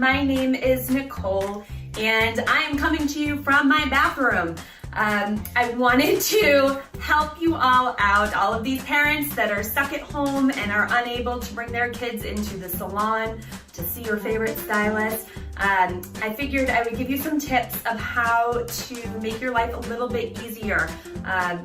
my name is Nicole and I'm coming to you from my bathroom. I wanted to help you all out, all of these parents that are stuck at home and are unable to bring their kids into the salon to see your favorite stylist. I figured I would give you some tips of how to make your life a little bit easier.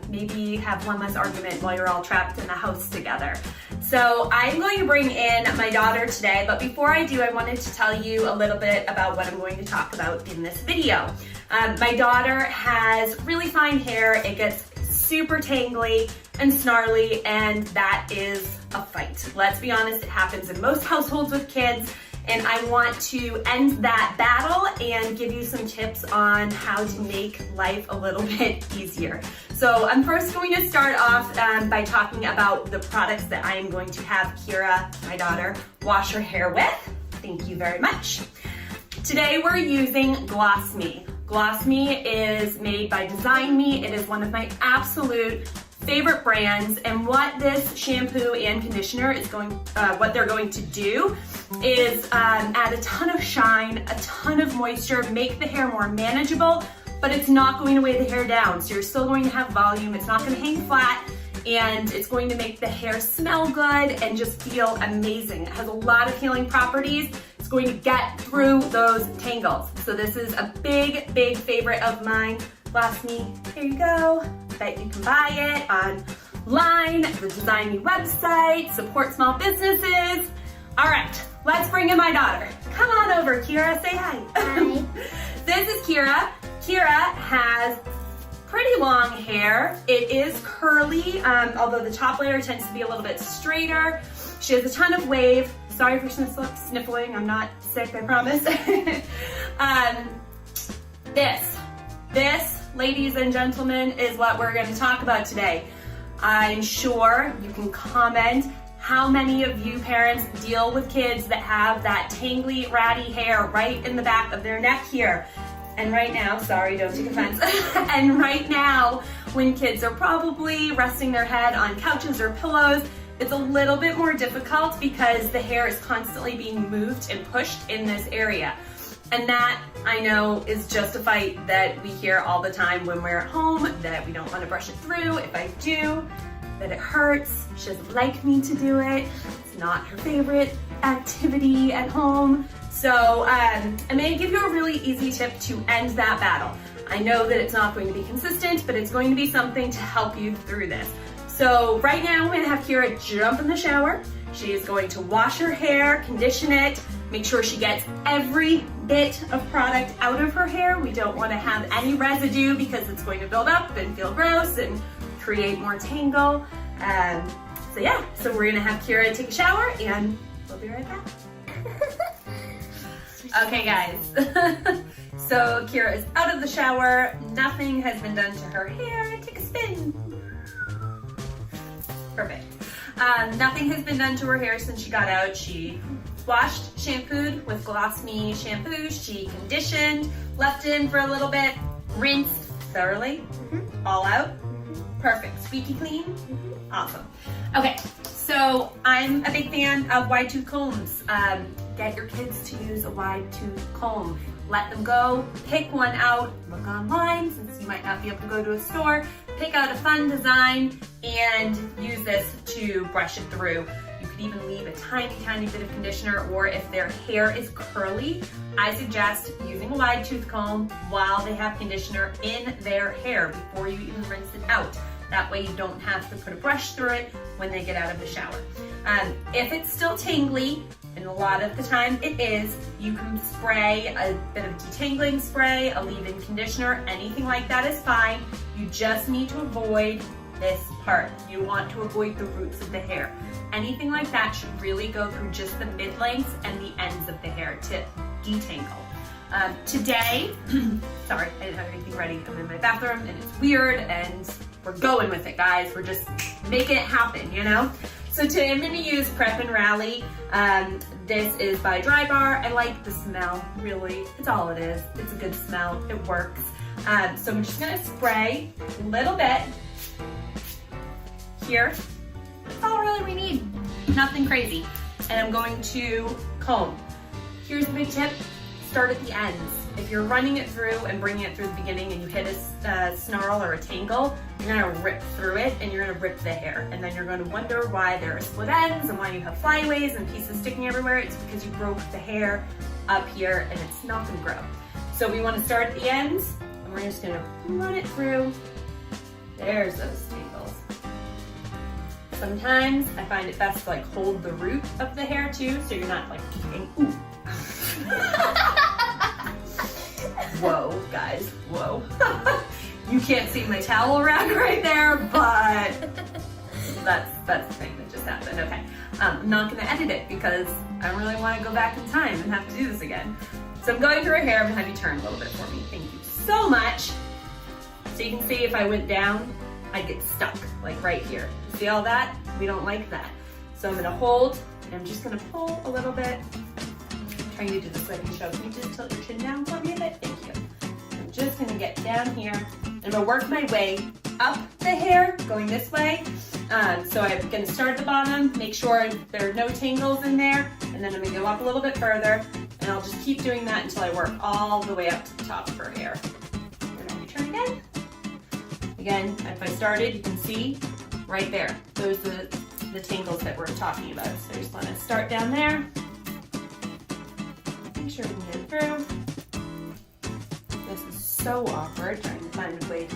Maybe have one less argument while you're all trapped in the house together. So I'm going to bring in my daughter today, but before I do, I wanted to tell you a little bit about what I'm going to talk about in this video. My daughter has really fine hair. It gets super tangly and snarly, and that is a fight. Let's be honest, it happens in most households with kids, and I want to end that battle and give you some tips on how to make life a little bit easier. So I'm first going to start off by talking about the products that I am going to have Kyra, my daughter, wash her hair with. Thank you very much. Today we're using Gloss Me. Gloss Me is made by Design Me. It is one of my absolute favorite brands, and what this shampoo and conditioner is what they're going to do is add a ton of shine, a ton of moisture, make the hair more manageable, but it's not going to weigh the hair down. So you're still going to have volume. It's not going to hang flat, and it's going to make the hair smell good and just feel amazing. It has a lot of healing properties. It's going to get through those tangles. So this is a big, big favorite of mine. Gloss Me, here you go. Bet you can buy it online, the Design Me website, support small businesses. All right, let's bring in my daughter. Come on over, Kyra, say hi. Hi. This is Kyra. Kyra has pretty long hair. It is curly, although the top layer tends to be a little bit straighter. She has a ton of wave. Sorry for sniffling, I'm not sick, I promise. This, ladies and gentlemen, is what we're going to talk about today. I'm sure you can comment how many of you parents deal with kids that have that tangly, ratty hair right in the back of their neck here. And right now, sorry, don't take offense. And right now, when kids are probably resting their head on couches or pillows, it's a little bit more difficult because the hair is constantly being moved and pushed in this area. And that, I know, is just a fight that we hear all the time when we're at home, that we don't want to brush it through. If I do, that it hurts. She doesn't like me to do it. It's not her favorite activity at home. So I'm going to give you a really easy tip to end that battle. I know that it's not going to be consistent, but it's going to be something to help you through this. So right now, I'm going to have Kyra jump in the shower. She is going to wash her hair, condition it, make sure she gets every bit of product out of her hair. We don't want to have any residue because it's going to build up and feel gross and create more tangle. So we're going to have Kyra take a shower and we'll be right back. Okay guys, so Kyra is out of the shower. Nothing has been done to her hair. Take a spin. Perfect. Nothing has been done to her hair since she got out. She washed, shampooed with Gloss Me shampoo. She conditioned, left it in for a little bit, rinsed thoroughly, all out. Perfect. Squeaky clean. Awesome. Okay, so I'm a big fan of wide tooth combs. Get your kids to use a wide tooth comb. Let them go, pick one out, look online since you might not be able to go to a store, pick out a fun design and use this to brush it through. You could even leave a tiny, tiny bit of conditioner, or if their hair is curly, I suggest using a wide tooth comb while they have conditioner in their hair before you even rinse it out. That way you don't have to put a brush through it when they get out of the shower. If it's still tangly, and a lot of the time it is, you can spray a bit of detangling spray, a leave-in conditioner, anything like that is fine. You just need to avoid this part. You want to avoid the roots of the hair. Anything like that should really go through just the mid-lengths and the ends of the hair to detangle. Today, sorry, I didn't have anything ready. I'm in my bathroom and it's weird and we're going with it, guys. We're just making it happen, you know? So today I'm going to use Prep and Rally. This is by Dry Bar. I like the smell, really. It's all it is. It's a good smell. It works. So I'm just going to spray a little bit here. That's all really we need. Nothing crazy. And I'm going to comb. Here's the big tip, start at the ends. If you're running it through and bringing it through the beginning and you hit a snarl or a tangle, you're gonna rip through it and you're gonna rip the hair. And then you're gonna wonder why there are split ends and why you have flyaways and pieces sticking everywhere. It's because you broke the hair up here and it's not gonna grow. So we wanna start at the ends and we're just gonna run it through. There's those tangles. Sometimes I find it best to like hold the root of the hair too, so you're not like kicking, ooh. Whoa, guys, whoa. You can't see my towel rack right there, but that's the thing that just happened. Okay, I'm not gonna edit it because I don't really wanna go back in time and have to do this again. So I'm going through her hair. I'm gonna have you turn a little bit for me. Thank you so much. So you can see if I went down, I'd get stuck, like right here. See all that? We don't like that. So I'm gonna hold, and I'm just gonna pull a little bit. I'm trying to do this so I can show. Can you just tilt your chin down for me a bit? Thank you. I'm just gonna get down here. I'm gonna work my way up the hair, going this way. So I'm gonna start at the bottom, make sure there are no tangles in there, and then I'm gonna go up a little bit further, and I'll just keep doing that until I work all the way up to the top of her hair. And then we turn again. Again, if I started, you can see right there. Those are the tangles that we're talking about. So I just wanna start down there. Make sure we can get it through. This is so awkward, trying to find a way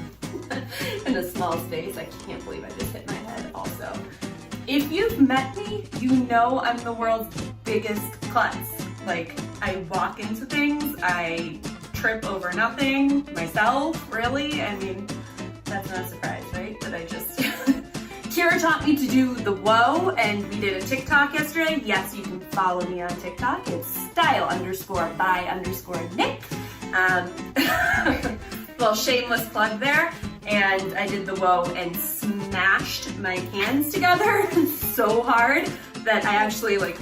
in a small space. I can't believe I just hit my head also. If you've met me, you know I'm the world's biggest klutz. Like, I walk into things, I trip over nothing myself, really. I mean, that's not a surprise, right? That I just... Kyra taught me to do the whoa, and we did a TikTok yesterday. Yes, you can follow me on TikTok. It's style_by_Nick. Little shameless plug there. And I did the whoa and smashed my hands together so hard that I actually like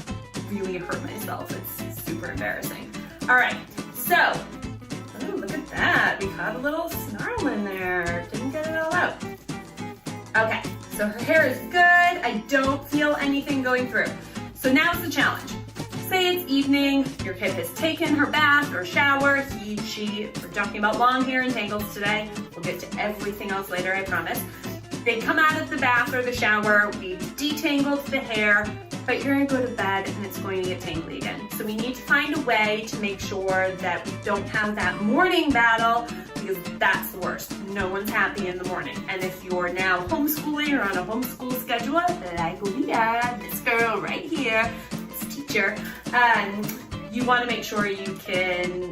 really hurt myself. It's super embarrassing. All right, so, oh, look at that. We caught a little snarl in there. Didn't get it all out. Okay. So her hair is good. I don't feel anything going through. So now's the challenge. Say it's evening, your kid has taken her bath or shower, he, she, we're talking about long hair and tangles today. We'll get to everything else later, I promise. They come out of the bath or the shower, we've detangled the hair, but you're gonna go to bed and it's going to get tangly again. So we need to find a way to make sure that we don't have that morning battle, because that's the worst. No one's happy in the morning. And if you're now homeschooling or on a homeschool schedule, like this girl right here, this teacher, you wanna make sure you can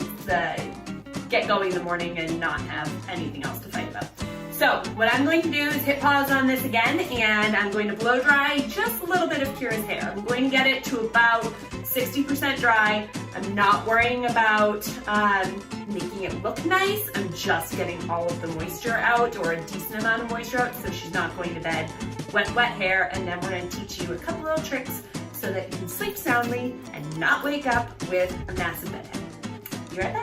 get going in the morning and not have anything else to fight about. So what I'm going to do is hit pause on this again, and I'm going to blow dry just a little bit of Kyra's hair. I'm going to get it to about 60% dry. I'm not worrying about making it look nice. I'm just getting all of the moisture out, or a decent amount of moisture out, so she's not going to bed wet hair. And then we're going to teach you a couple little tricks so that you can sleep soundly and not wake up with a massive bed head. You ready?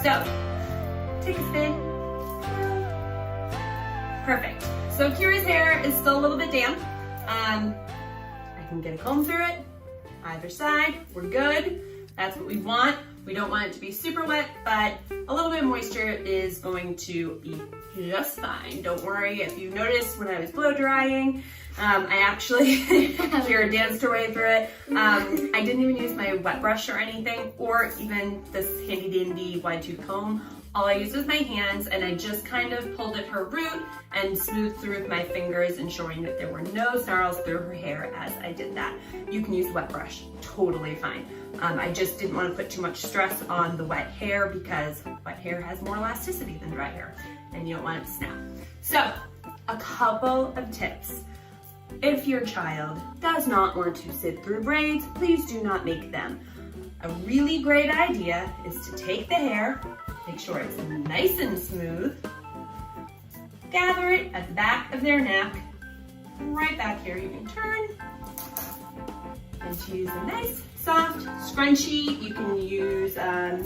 So, take a spin. Perfect. So Kyra's hair is still a little bit damp. I can get a comb through it, either side. We're good. That's what we want. We don't want it to be super wet, but a little bit of moisture is going to be just fine. Don't worry if you noticed when I was blow drying. I actually, Kyra danced her way through it. I didn't even use my wet brush or anything, or even this handy dandy wide tooth comb. All I used was my hands, and I just kind of pulled at her root and smoothed through with my fingers, ensuring that there were no snarls through her hair as I did that. You can use a wet brush, totally fine. I just didn't want to put too much stress on the wet hair because wet hair has more elasticity than dry hair, and you don't want it to snap. So, a couple of tips. If your child does not want to sit through braids, please do not make them. a really great idea is to take the hair, make sure it's nice and smooth, gather it at the back of their neck, right back here. You can turn and choose a nice, soft scrunchie. You can use a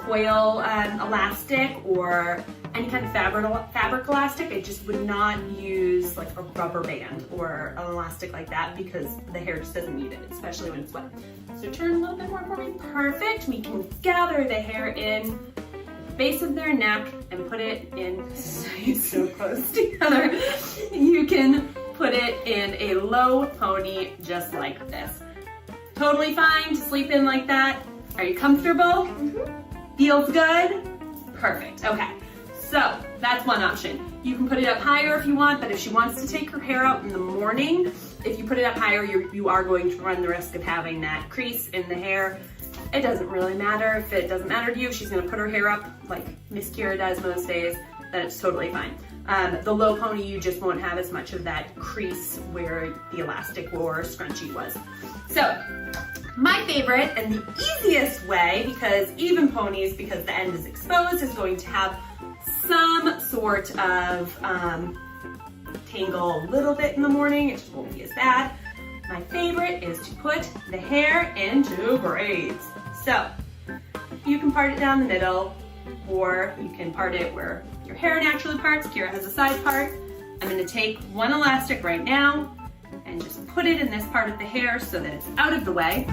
coil elastic or any kind of fabric elastic. I just would not use like a rubber band or an elastic like that because the hair just doesn't need it, especially when it's wet. So turn a little bit more for me. Perfect. We can gather the hair in the base of their neck and put it in, so close together. You can put it in a low pony just like this. Totally fine to sleep in like that. Are you comfortable? Feels good? Perfect. Okay. So that's one option. You can put it up higher if you want, but if she wants to take her hair out in the morning, if you put it up higher, you are going to run the risk of having that crease in the hair. It doesn't really matter. If it doesn't matter to you, she's gonna put her hair up like Miss Kyra does most days, then it's totally fine. The low pony, you just won't have as much of that crease where the elastic or scrunchie was. So my favorite and the easiest way, because even ponies, because the end is exposed, is going to have some sort of tangle a little bit in the morning. It just won't be as bad. My favorite is to put the hair into braids. So you can part it down the middle, or you can part it where your hair naturally parts. Kyra has a side part. I'm gonna take one elastic right now and just put it in this part of the hair so that it's out of the way.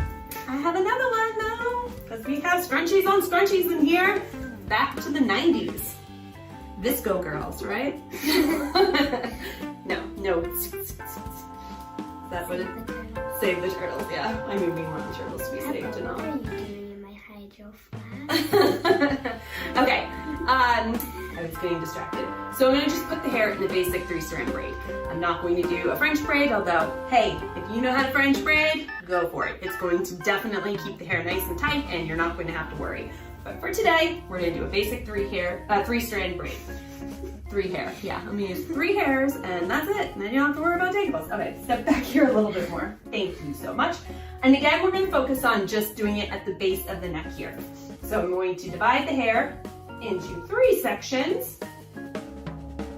I have another one though, because we have scrunchies on scrunchies in here. Back to the 90s. Visco girls, right? No. That would save the turtles, yeah. I mean, we want the turtles to be saved and all. What are you doing in my hydro flask? Okay, I was getting distracted. So I'm gonna just put the hair in the basic 3-strand braid. I'm not going to do a French braid, although, hey, if you know how to French braid, go for it. It's going to definitely keep the hair nice and tight and you're not going to have to worry. But for today, we're gonna do a basic 3-strand braid. 3 hair, yeah. I'm gonna use 3 hairs and that's it. And then you don't have to worry about tangles. Okay, step back here a little bit more. Thank you so much. And again, we're gonna focus on just doing it at the base of the neck here. So I'm going to divide the hair into 3 sections. Are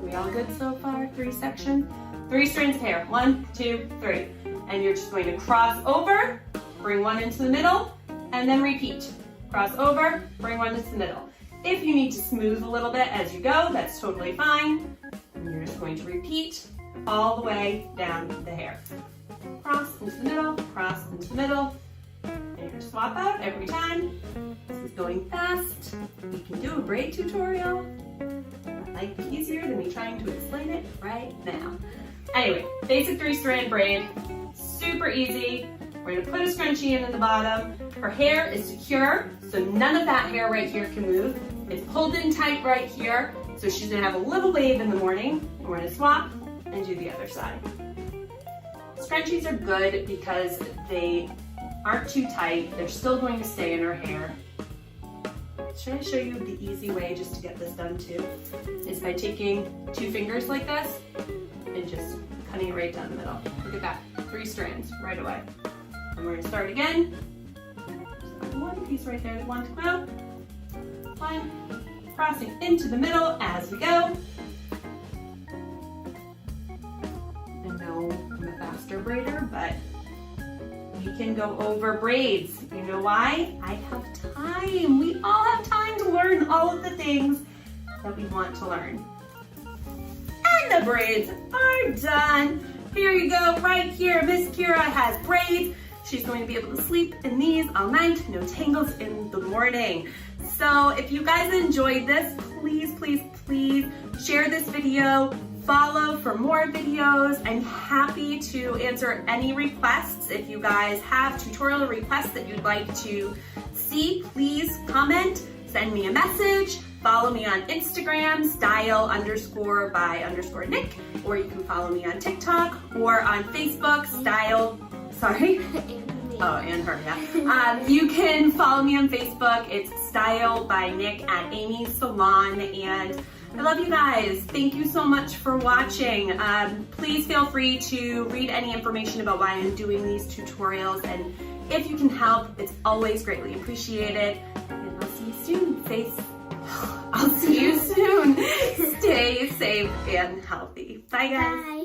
we all good so far? 3 sections? 3 strands of hair. 1, 2, 3. And you're just going to cross over, bring one into the middle, and then repeat. Cross over, bring one into the middle. If you need to smooth a little bit as you go, that's totally fine. And you're just going to repeat all the way down the hair. Cross into the middle, cross into the middle. And you're going to swap out every time. This is going fast. We can do a braid tutorial. That might be easier than me trying to explain it right now. Anyway, basic 3-strand braid, super easy. We're gonna put a scrunchie in at the bottom. Her hair is secure, so none of that hair right here can move. It's pulled in tight right here, so she's gonna have a little wave in the morning. And we're gonna swap and do the other side. Scrunchies are good because they aren't too tight. They're still going to stay in her hair. Should I show you the easy way just to get this done too? Is by taking 2 fingers like this and just cutting it right down the middle. Look at that, 3 strands right away. And we're gonna start again. Just one piece right there that wants to come out. One, crossing into the middle as we go. I know I'm a faster braider, but we can go over braids. You know why? I have time. We all have time to learn all of the things that we want to learn. And the braids are done. Here you go, right here. Miss Kyra has braids. She's going to be able to sleep in these all night, no tangles in the morning. So if you guys enjoyed this, please, please, please share this video, follow for more videos. I'm happy to answer any requests. If you guys have tutorial requests that you'd like to see, please comment, send me a message. Follow me on Instagram, style_by_Nick, or you can follow me on TikTok or on Facebook, and her, yeah. You can follow me on Facebook. It's Style by Nick at Amy's Salon, and I love you guys. Thank you so much for watching. Please feel free to read any information about why I'm doing these tutorials and If you can help, it's always greatly appreciated. And I'll see you soon. I'll see you soon. Stay safe and healthy. Bye, guys. Bye.